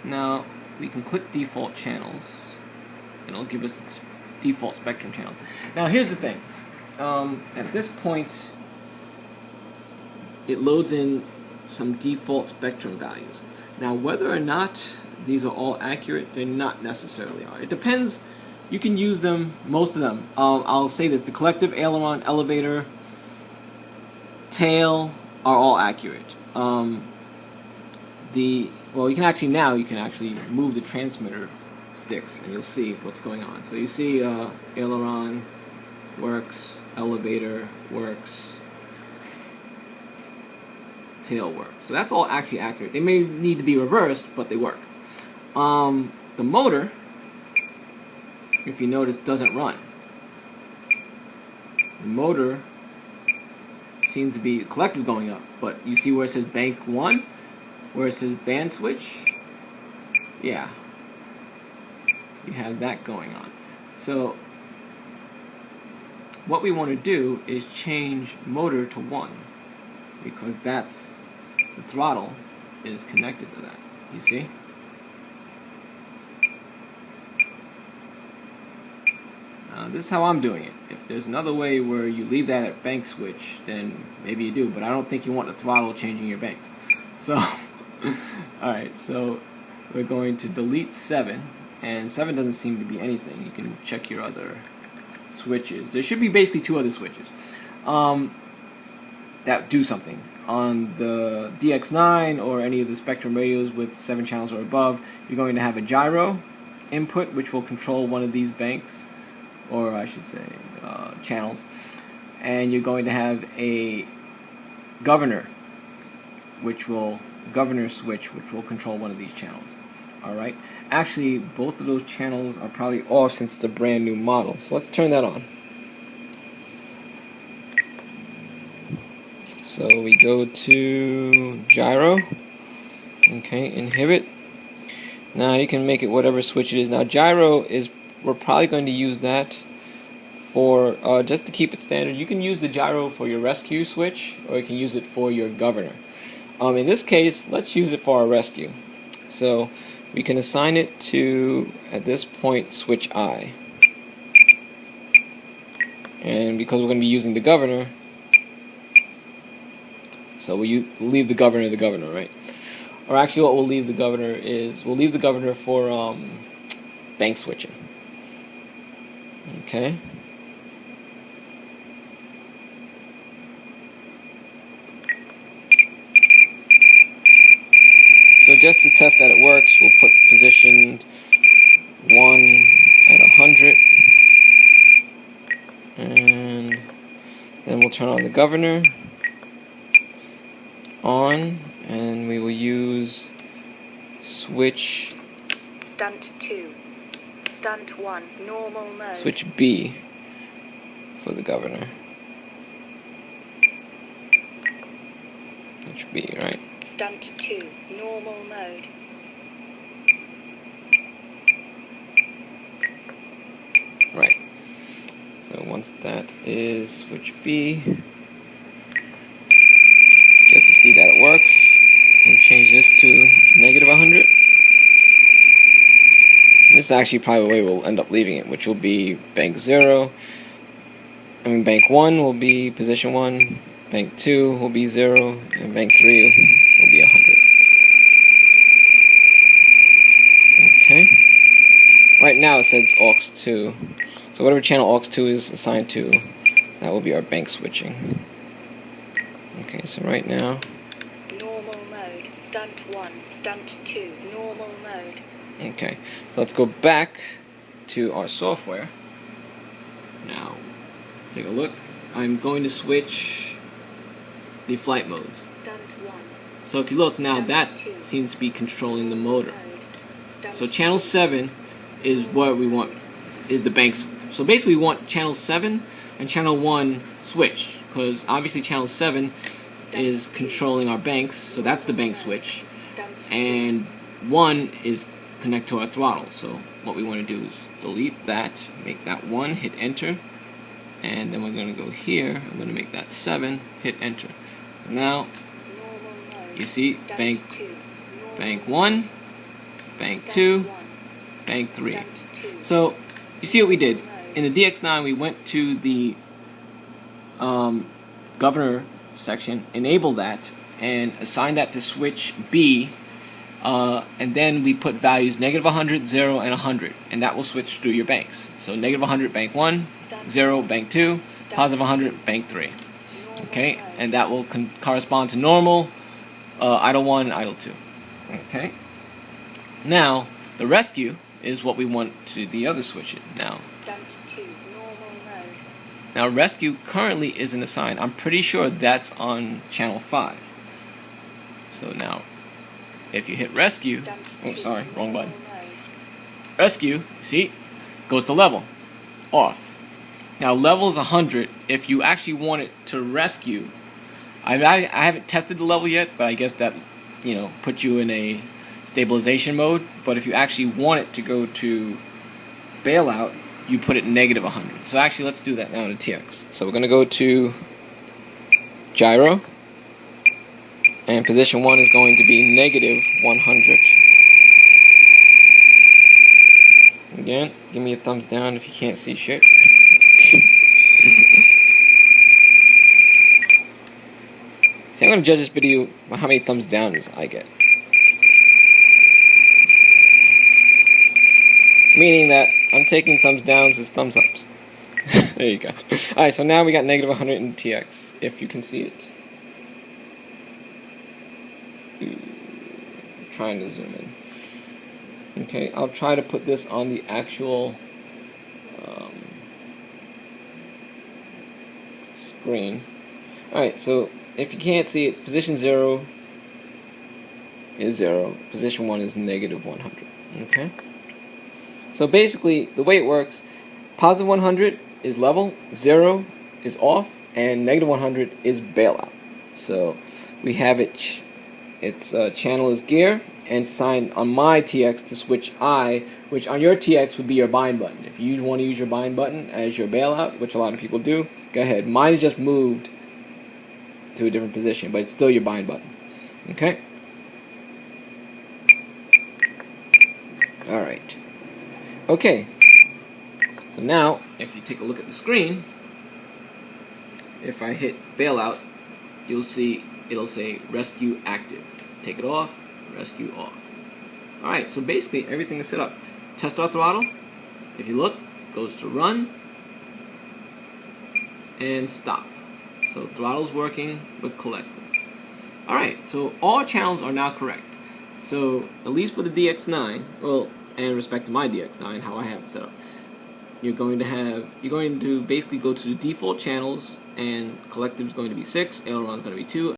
Now we can click default channels, and it'll give us default spectrum channels. Now here's the thing. At this point, it loads in some default spectrum values. Now whether or not these are all accurate, they not necessarily are. It depends. You can use them, most of them. I'll say this: the collective, aileron, elevator, tail are all accurate. Well, you can actually move the transmitter sticks, and you'll see what's going on. So you see aileron works, elevator works, tail works. So that's all actually accurate. They may need to be reversed, but they work. The motor, if you notice, doesn't run. The motor seems to be collective going up, but you see where it says bank 1, where it says band switch? Yeah, you have that going on. So what we want to do is change motor to 1, because that's the throttle is connected to that. You see? This is how I'm doing it. If there's another way where you leave that at bank switch, then maybe you do, but I don't think you want the throttle changing your banks. So alright, so we're going to delete 7, and 7 doesn't seem to be anything. You can check your other switches. There should be basically 2 other switches that do something. On the DX9 or any of the Spectrum radios with 7 channels or above, you're going to have a gyro input, which will control one of these banks, or I should say channels, and you're going to have a governor switch, which will control one of these channels. Alright, actually both of those channels are probably off since it's a brand new model, so let's turn that on. So we go to gyro, okay, inhibit. Now you can make it whatever switch it is. Now gyro is, we're probably going to use that for, just to keep it standard. You can use the gyro for your rescue switch, or you can use it for your governor. In this case, let's use it for our rescue. So we can assign it to, at this point, switch I. And because we're going to be using the governor, so we leave the governor, right? Or actually what we'll leave the governor is, we'll leave the governor for bank switching. Okay. So just to test that it works, we'll put position 1 at 100. And then we'll turn on the governor. On, and we will use switch stunt 2, stunt 1, normal mode. Switch B for the governor. Switch B, right? Stunt 2, normal mode. Right. So once that is switch B, just to see that it works, we'll change this to negative 100. And this is actually probably the way we'll end up leaving it, which will be bank 0. Bank 1 will be position 1, bank 2 will be 0, and bank 3 will be 100. Okay. Right now it says aux 2. So whatever channel aux 2 is assigned to, that will be our bank switching. Okay, so right now, normal mode, stunt 1, stunt 2, normal mode. Okay, so let's go back to our software. Now, take a look. I'm going to switch the flight modes. Stunt 1. So if you look now, that seems to be controlling the motor. So channel 7 is what we want, is the bank. So basically we want channel 7 and channel 1 switched, because obviously channel 7 is controlling our banks, so that's the bank switch, and 1 is connect to our throttle. So what we want to do is delete that, make that 1, hit enter, and then we're going to go here, I'm going to make that 7, hit enter. So now you see bank 1, bank 2, bank 3. So you see what we did. In the DX9 we went to the governor section, enable that, and assign that to switch B, and then we put values negative 100, 0, and 100, and that will switch through your banks. So negative 100, bank 1, 0, bank 2, positive 100, bank 3. Okay, and that will correspond to normal, idle 1, idle 2. Okay, now the rescue is what we want to the other switch it now. Now rescue currently isn't assigned. I'm pretty sure that's on channel 5. So now if you hit rescue, oh sorry, wrong button. Rescue, see, goes to level, off. Now level is 100 if you actually want it to rescue. I haven't tested the level yet, but I guess that, you know, puts you in a stabilization mode. But if you actually want it to go to bailout, you put it negative 100. So actually let's do that now in a TX. So we're going to go to gyro, and position 1 is going to be negative 100. Again, give me a thumbs down if you can't see shit. See, I'm going to judge this video by how many thumbs downs I get. Meaning that I'm taking thumbs downs as thumbs ups. There you go. Alright, so now we got negative 100 in TX, if you can see it. I'm trying to zoom in. Okay, I'll try to put this on the actual screen. Alright, so if you can't see it, position 0 is 0, position 1 is negative 100. Okay? So basically, the way it works, positive 100 is level, 0 is off, and negative 100 is bailout. So we have it, its channel is gear, and signed on my TX to switch I, which on your TX would be your bind button. If you want to use your bind button as your bailout, which a lot of people do, go ahead. Mine is just moved to a different position, but it's still your bind button. Okay? Alright. Okay. So now, if you take a look at the screen, if I hit bailout, you'll see it'll say rescue active. Take it off, rescue off. Alright, so basically everything is set up. Test our throttle, if you look, goes to run and stop. So throttle's working with collective. Alright, so all channels are now correct. So at least for the DX9, well, and in respect to my DX9, how I have it set up, you're going to basically go to the default channels, and collective is going to be 6, aileron is going to be 2,